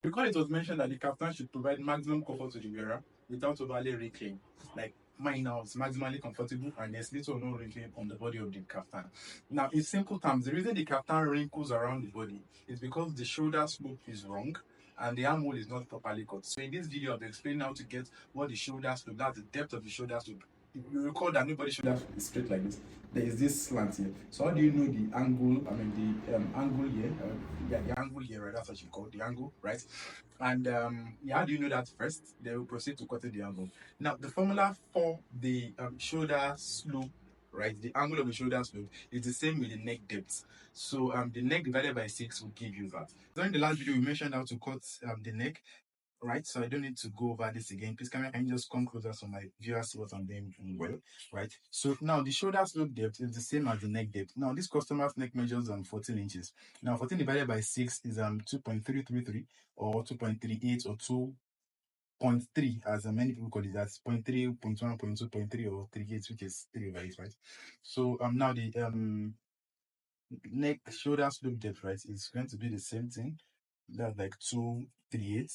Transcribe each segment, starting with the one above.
Because it was mentioned that the kaftan should provide maximum comfort to the wearer without overly wrinkling. Like mine now is maximally comfortable and there's little or no wrinkling on the body of the kaftan. Now, in simple terms, the reason the kaftan wrinkles around the body is because the shoulder slope is wrong and the armhole is not properly cut. So in this video, I'll be explaining how to get what the shoulder slope, that's the depth of the shoulder slope. If you recall that nobody's shoulder is straight like this, there is this slant here. So how do you know the angle? I mean the angle here. Yeah, the angle here, right? That's what you call the angle, right? And yeah, how do you know that first? They will proceed to cutting the angle. Now, the formula for the shoulder slope, right? The angle of the shoulder slope is the same with the neck depth. So the neck divided by 6 will give you that. During the last video, we mentioned how to cut the neck, right? So I don't need to go over this again. Please, camera, can you just come closer so my viewers see what I'm doing well, right? So now the shoulder slope depth is the same as the neck depth. Now this customer's neck measures 14 inches. Now 14 divided by 6 is 2.333 or 2.38 or 2.3, as many people call it. That's 0.3, 0.1, 0.2, 0.3 or 38, which is 3 over 8, right? So now the neck shoulder slope depth, right, is going to be the same thing. That's like 238.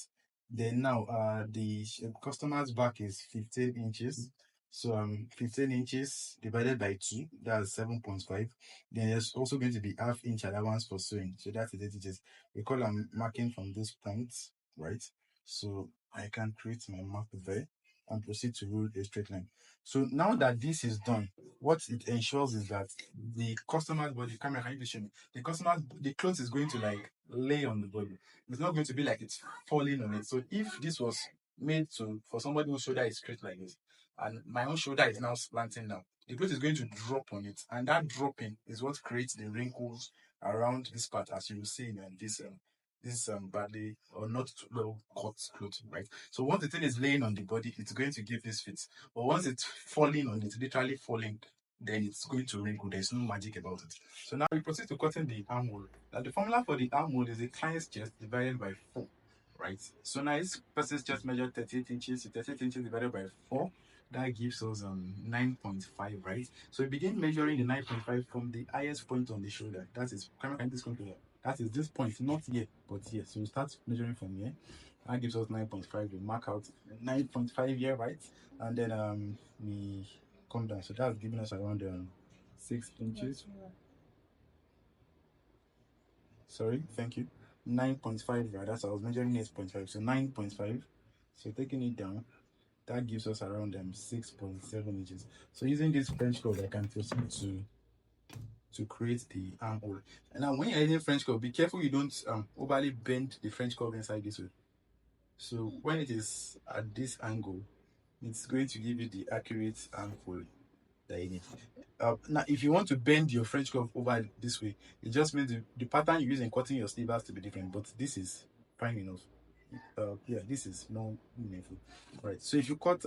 Then now the customer's back is 15 inches. So 15 inches divided by 2, that's 7.5. Then there's also going to be half-inch allowance for sewing. So that's 8 inches. We call I'm marking from this point, right? So I can create my mark there and proceed to rule a straight line. So now that this is done, what it ensures is that the customer's body, camera, can you please show me? The clothes is going to like lay on the body. It's not going to be like it's falling on it. So if this was made to for somebody whose shoulder is straight like this, and my own shoulder is now slanting now, the clothes is going to drop on it, and that dropping is what creates the wrinkles around this part, as you will see in this badly or not well cut cloth, right? So once the thing is laying on the body, it's going to give this fit. But once it's falling on it, literally falling, then it's going to wrinkle. There's no magic about it. So now we proceed to cutting the armhole. Now the formula for the armhole is the client's chest divided by 4, right? So now this person's chest measured 38 inches. So 38 inches divided by 4, that gives us 9.5, right? So we begin measuring the 9.5 from the highest point on the shoulder. That is, camera, can this come to that is this point, not here, but here. So we start measuring from here. That gives us 9.5. We mark out 9.5 here, right? And then we come down. So that's giving us around 6 inches. Sorry, thank you. 9.5, right? That's I was measuring 8.5. So 9.5. So taking it down, that gives us around 6.7 inches. So using this French curve, I can proceed to create the armhole. And now when you're using French curve, be careful you don't overly bend the French curve inside this way. So when it is at this angle, it's going to give you the accurate armhole that you need. Now, if you want to bend your French curve over this way, it just means the pattern you use in cutting your sleeve has to be different. But this is fine enough. Yeah, this is not meaningful. Right. So if you cut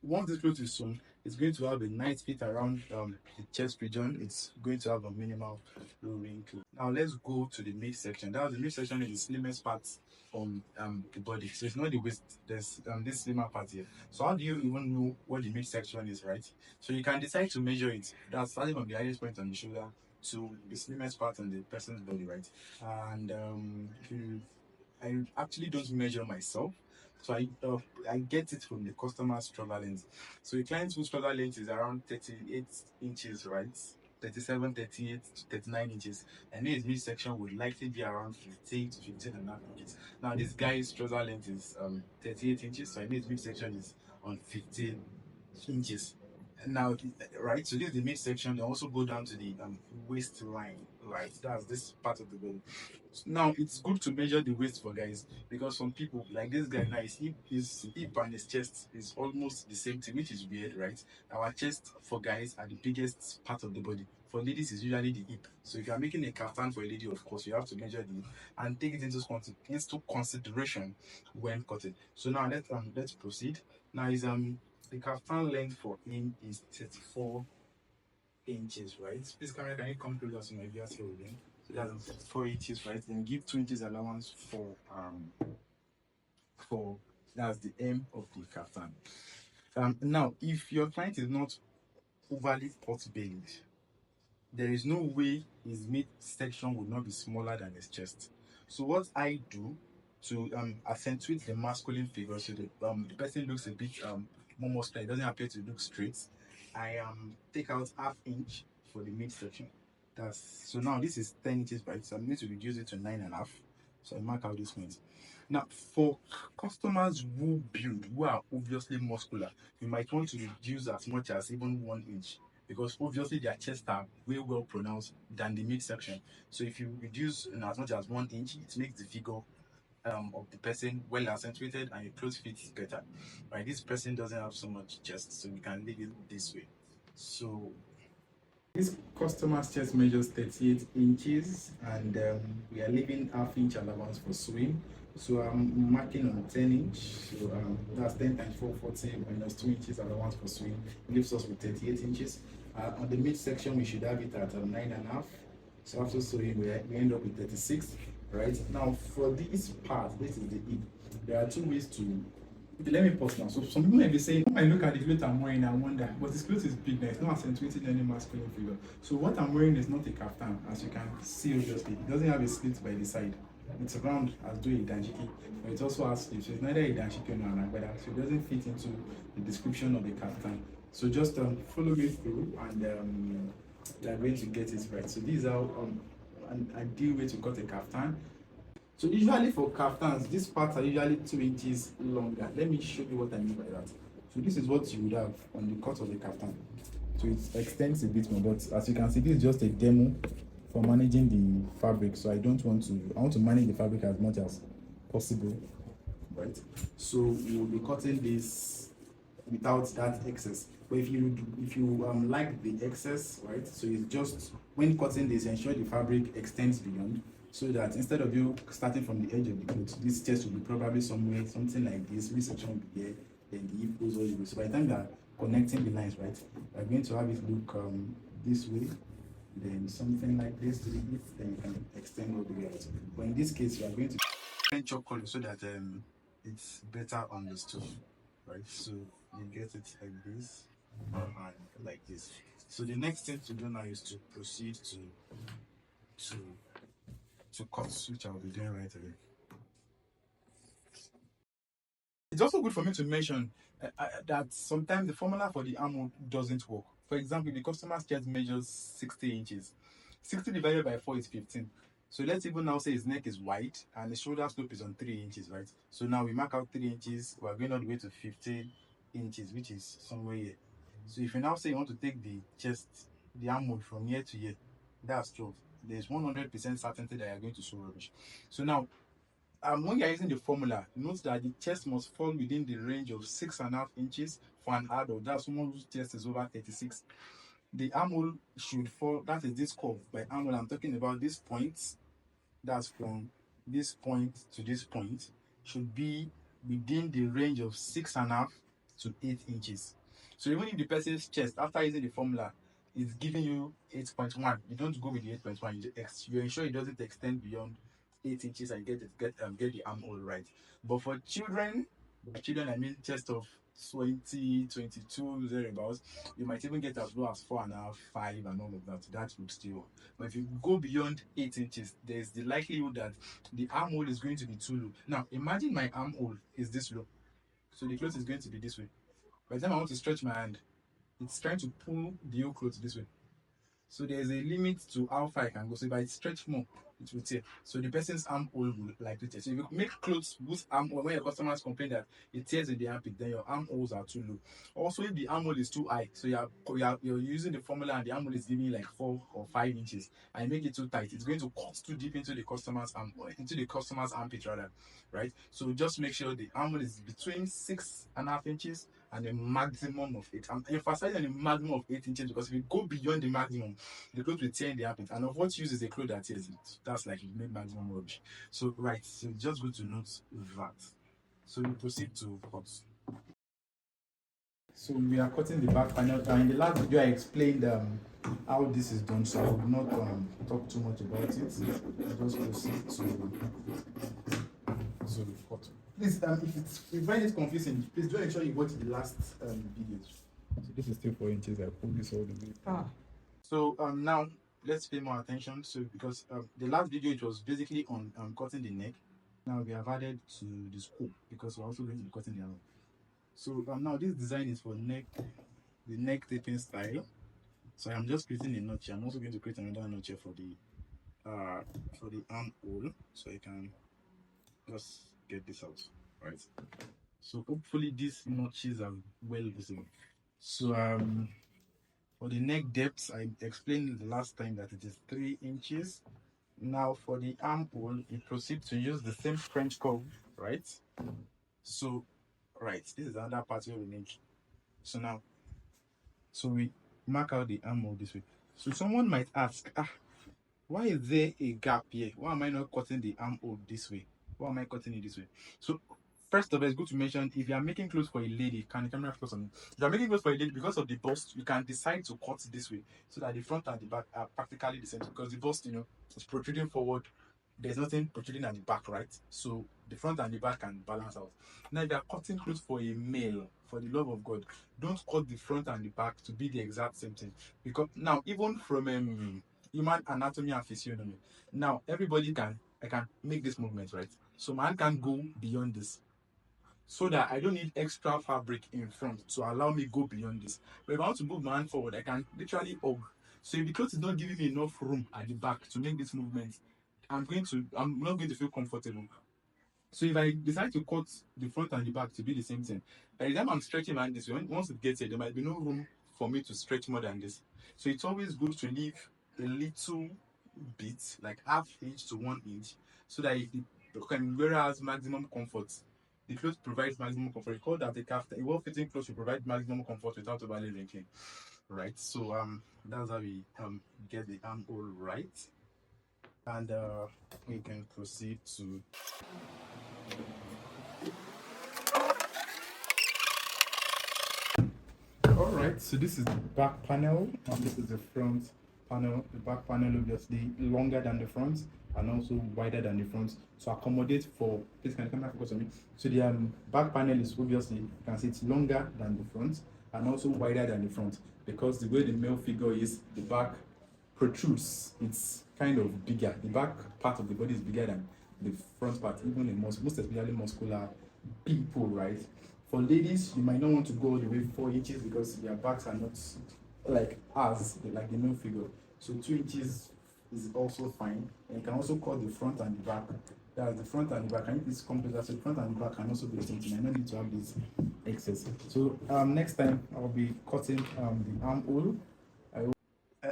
once this cloth is sewn, it's going to have a nice fit around the chest region. It's going to have a minimal wrinkle. Now let's go to the midsection. The midsection is the slimmest part on the body. So it's not the waist. There's this slimmer part here. So how do you even know what the midsection is, right? So you can decide to measure it. That's starting from the highest point on the shoulder to the slimmest part on the person's body, right? And I actually don't measure myself. So I get it from the customer's shoulder length. So the client's whose shoulder length is around 38 inches, right? 37, 38 to 39 inches. And his midsection would likely be around 15 to 15 and a half inches. Now this guy's shoulder length is 38 inches, so I know his midsection is on 15 inches. Now, right, so this is the midsection. They also go down to the waistline, right? That's this part of the body. Now it's good to measure the waist for guys because some people like this guy now his hip and his chest is almost the same thing, which is weird, right? Our chest for guys are the biggest part of the body. For ladies, is usually the hip. So if you are making a kaftan for a lady, of course, you have to measure the hip and take it into consideration when cutting. So now let's proceed. Now is the kaftan length for him is 34 inches, right? Please, camera, can you come closer to my viewers here again? So that's 4 inches, right? Then give 2 inches allowance for that's the M of the kaftan. Now if your client is not overly pot-bellied, there is no way his midsection would not be smaller than his chest. So what I do to accentuate the masculine figure, so the person looks a bit more muscular. It doesn't appear to look straight. I take out half inch for the midsection. That's so now this is 10 inches by, so I'm going to reduce it to 9.5. So I mark out this point. Now, for customers who build, who are obviously muscular, you might want to reduce as much as even 1 inch, because obviously their chests are way well pronounced than the midsection. So if you reduce as much as 1 inch, it makes the figure of the person well accentuated and your clothes fits better. Right, this person doesn't have so much chest, so we can leave it this way. So this customer's chest measures 38 inches, and we are leaving half-inch allowance for sewing. So I'm marking on 10 inch. So that's 10 times 440 minus 2 inches allowance for sewing leaves us with 38 inches. On the midsection, we should have it at 9.5. So after sewing, we end up with 36. Right now, for this part, this is the hip. There are two ways to. Okay, let me pause now. So some people might be saying, when I look at the clothes I'm wearing, I wonder, but this clothes is big now, it's not accentuating any masculine figure. So what I'm wearing is not a kaftan, as you can see obviously. It doesn't have a slit by the side. It's round as though a danjiki, but it also has sleeves. So it's neither a danjiki nor an agbada, so it doesn't fit into the description of the kaftan. So just follow me through, and you're going to get it right. So this is how an ideal way to cut a kaftan. So usually for kaftans, these parts are usually 2 inches longer. Let me show you what I mean by that. So this is what you would have on the cut of the kaftan. So it extends a bit more, but as you can see, this is just a demo for managing the fabric. So I want to manage the fabric as much as possible, right? So we will be cutting this without that excess. But if you like the excess, right? So it's just when cutting this, ensure the fabric extends beyond, so that instead of you starting from the edge of the cloth, this chest will be probably somewhere, something like this, midsection will be here, then the hip goes all the way. So by the time you are connecting the lines, right, we are going to have it look this way, then something like this to the hip, then you can extend all the way out. But in this case, we are going to change your color so that it's better understood, right? So you get it like this and like this. So the next thing to do now is to proceed to cut, which I'll be doing right away. It's also good for me to mention that sometimes the formula for the armhole doesn't work. For example, the customer's chest measures 60 inches. 60 divided by 4 is 15. So let's even now say his neck is wide and the shoulder slope is on 3 inches, right? So now we mark out 3 inches, we're going all the way to 15 inches, which is somewhere here. So if you now say you want to take the chest, the armhole from here to here, that's 12. There's 100% certainty that you're going to sew rubbish. So now, when you're using the formula, note that the chest must fall within the range of 6.5 inches for an adult. That's someone whose chest is over 36. The armhole should fall, that is this curve. By armhole, I'm talking about this point, that's from this point to this point, should be within the range of 6.5 to 8 inches. So even if the person's chest, after using the formula, is giving you 8.1, you don't go with the 8.1, you ensure it doesn't extend beyond 8 inches and get the armhole right. But for children, by children I mean chest of 20, 22, thereabouts, you might even get as low as 4.5, 5, and all of that. That would still work. But if you go beyond 8 inches, there's the likelihood that the armhole is going to be too low. Now, imagine my armhole is this low, so the cloth is going to be this way. By the time I want to stretch my hand, it's trying to pull the whole cloth this way. So there's a limit to how far I can go. So if I stretch more, it will tear. So the person's armhole will likely tear. So if you make clothes whose armhole, when your customers complain that it tears in the armpit, then your armholes are too low. Also, if the armhole is too high, so you're using the formula and the armhole is giving you like 4 or 5 inches, and you make it too tight, it's going to cut too deep into the customer's armpit rather, right? So just make sure the armhole is between 6.5 inches and a maximum of 8. I'm emphasizing the maximum of 8 inches because if you go beyond the maximum, the clothes will tear in the armpit. And of what use is a clothes that tears it? That's like you made maximum rubbish. So right, so just good to note that. So we proceed to cut. So we are cutting the back panel. In the last video, I explained how this is done, so I will not talk too much about it. Just proceed to cut. Please, if you find it confusing, please do ensure you watch the last videos. So this is still 4 inches. I pulled this all the way. So now let's pay more attention. So because the last video, it was basically on cutting the neck. Now we have added to the scope because we're also going to be cutting the arm. So now this design is for neck, the neck taping style. So I'm just creating a notch. I'm also going to create another notch here for the armhole, so I can just get this out, right? So hopefully these notches are well visible. So for the neck depth, I explained the last time that it is 3 inches. Now for the armhole, we proceed to use the same French curve, right? So right, this is another part where we need. So now, so we mark out the armhole this way. So someone might ask, why is there a gap here? Why am I not cutting the armhole this way? Why am I cutting it this way? So first of all, it's good to mention, if you are making clothes for a lady, can the camera focus on me? If you are making clothes for a lady, because of the bust, you can decide to cut this way so that the front and the back are practically the same. Because the bust, is protruding forward. There's nothing protruding at the back, right? So the front and the back can balance out. Now, if you are cutting clothes for a male, for the love of God, don't cut the front and the back to be the exact same thing. Because now, even from human anatomy and physiognomy, now everybody I can make this movement, right? So my hand can go beyond this, so that I don't need extra fabric in front to allow me go beyond this. But if I want to move my hand forward, I can literally hug. So if the cloth is not giving me enough room at the back to make this movement, I'm not going to feel comfortable. So if I decide to cut the front and the back to be the same thing, by the time I'm stretching my hand this way, once it gets here, there might be no room for me to stretch more than this. So it's always good to leave a little bit, like half inch to 1 inch, so that if the wearer has maximum comfort, the clothes provides maximum comfort. Recall that the kaftan, a well-fitting clothes should provide maximum comfort without overly wrinkling, right? So that's how we get the armhole right, and we can proceed to. All right, so this is the back panel, and this is the front panel. The back panel obviously longer than the front and also wider than the front to accommodate for. Please can the camera focus on me? So the back panel is obviously, you can see it's longer than the front and also wider than the front, because the way the male figure is, the back protrudes. It's kind of bigger. The back part of the body is bigger than the front part, even in most especially muscular people, right? For ladies, you might not want to go all the way 4 inches because their backs are not like us, like the male figure. So 2 inches is also fine. And you can also cut the front and the back. That's the front and the back. I need this complex. So the front and the back can also be the same thing. I don't need to have this excess. So next time I'll be cutting the armhole.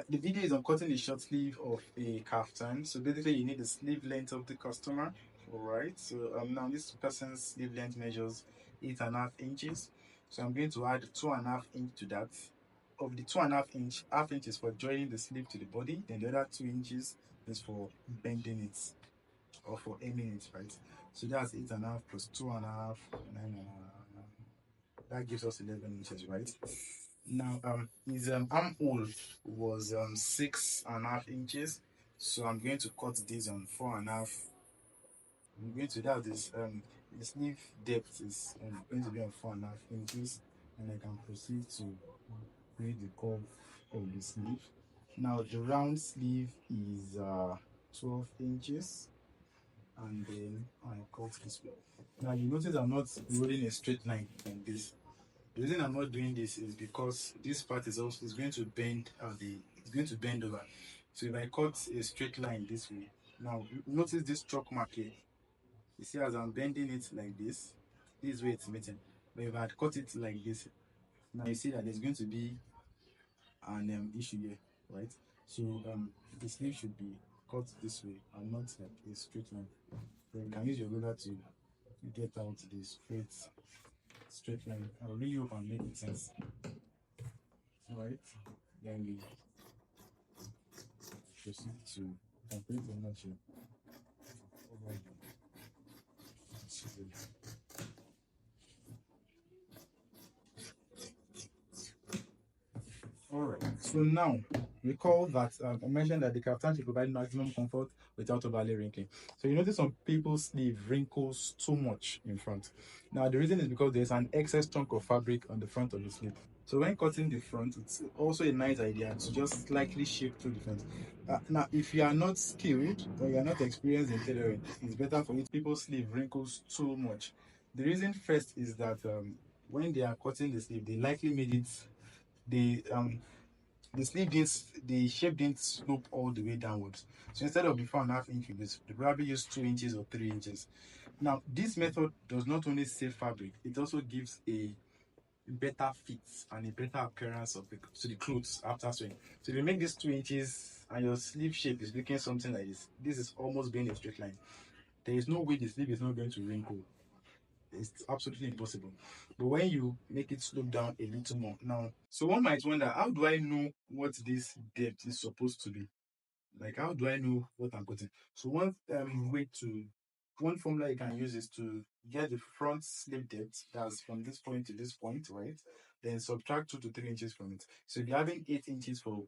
The video is on cutting the short sleeve of a kaftan. So basically, you need the sleeve length of the customer. All right. So now this person's sleeve length measures 8.5 inches. So I'm going to add 2.5 inch to that. Of the 2.5 inch, half inch is for joining the sleeve to the body. Then the other 2 inches is for bending it or for aiming it, right? So that's 8.5 plus 2.5, 9.5. That gives us 11 inches, right? Now, his armhole was 6.5 inches, so I'm going to cut this on 4.5. I'm going to that is the sleeve depth is going to be on 4.5 inches, and I can proceed to create the curve of the sleeve. Now, the round sleeve is 12 inches, and then I cut this way. Now, you notice I'm not rolling a straight line like this. The reason I'm not doing this is because this part is also is going to bend it's going to bend over. So if I cut a straight line this way, now notice this chalk mark here. You see, as I'm bending it like this way it's meeting. But if I had cut it like this, now you see that there's going to be an issue here, right? So the sleeve should be cut this way and not like a straight line. Then you can use your ruler to get out the straight line. I really hope I'm making sense. Right, then we proceed to complete the notching over all right, so now Recall that I mentioned that the kaftan should provide maximum comfort without overly wrinkling. So you notice some people's sleeve wrinkles too much in front. Now the reason is because there's an excess chunk of fabric on the front of the sleeve. So when cutting the front, it's also a nice idea to just slightly shape through the front. Now, if you are not skilled or you are not experienced in tailoring, it's better for you. People's sleeve wrinkles too much. The reason first is that when they are cutting the sleeve, they likely made it they the sleeve didn't the shape didn't slope all the way downwards. So instead of the 4.5 inch they probably use 2 inches or 3 inches. Now this method does not only save fabric, it also gives a better fit and a better appearance of the clothes after sewing. So if you make this 2 inches and your sleeve shape is looking something like this is almost being a straight line. There is no way the sleeve is not going to wrinkle. It's absolutely impossible. But when you make it slope down a little more now, so one might wonder, how do I know what this depth is supposed to be? Like, how do I know what I'm putting? So one formula you can use is to get the front sleeve depth, that's from this point to this point, right? Then subtract 2 to 3 inches from it. So if you're having 8 inches for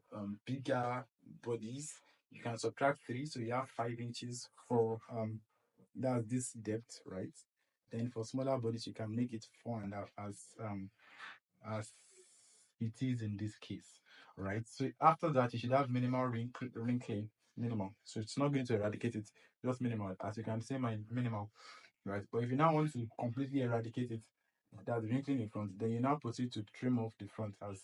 bigger bodies, you can subtract three, so you have 5 inches for that's this depth, right? Then for smaller bodies, you can make it 4.5 as it is in this case, right? So after that, you should have minimal wrinkling, minimal. So it's not going to eradicate it, just minimal. As you can see, my minimal, right? But if you now want to completely eradicate it, that's wrinkling in front, then you now proceed to trim off the front as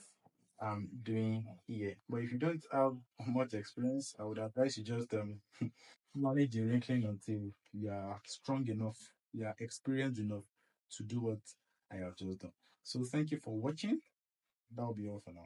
I'm doing here. But if you don't have much experience, I would advise you just manage the wrinkling until you are strong enough, you are experienced enough to do what I have just done. So thank you for watching. That'll be all for now.